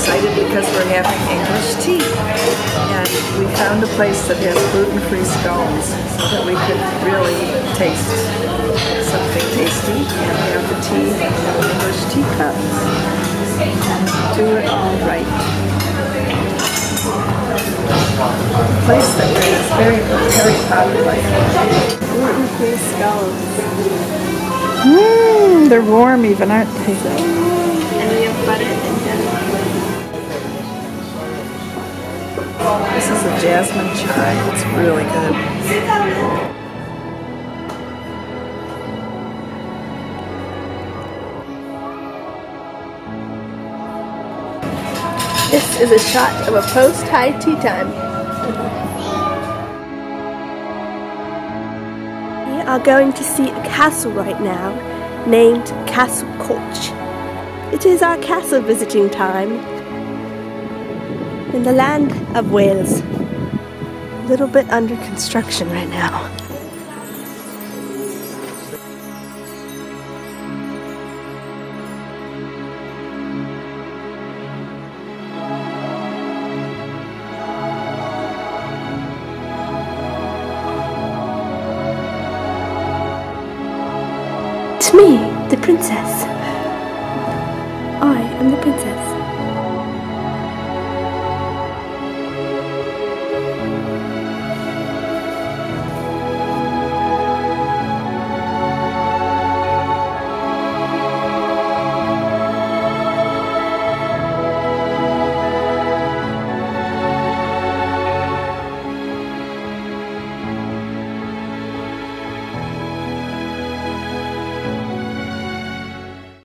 excited because we're having English tea. And we found a place that has gluten-free scones so that we could really taste something tasty and have the tea in an English teacup and do it all right. A place that is very, very popular. Gluten-free scones. They're warm even, aren't they? And we have butter and jelly. This is a jasmine chai. It's really good. This is a shot of a post-high tea time. We are going to see a castle right now named Castle Koch. It is our castle visiting time in the land of Wales. A little bit under construction right now. It's me, the princess. I am the princess.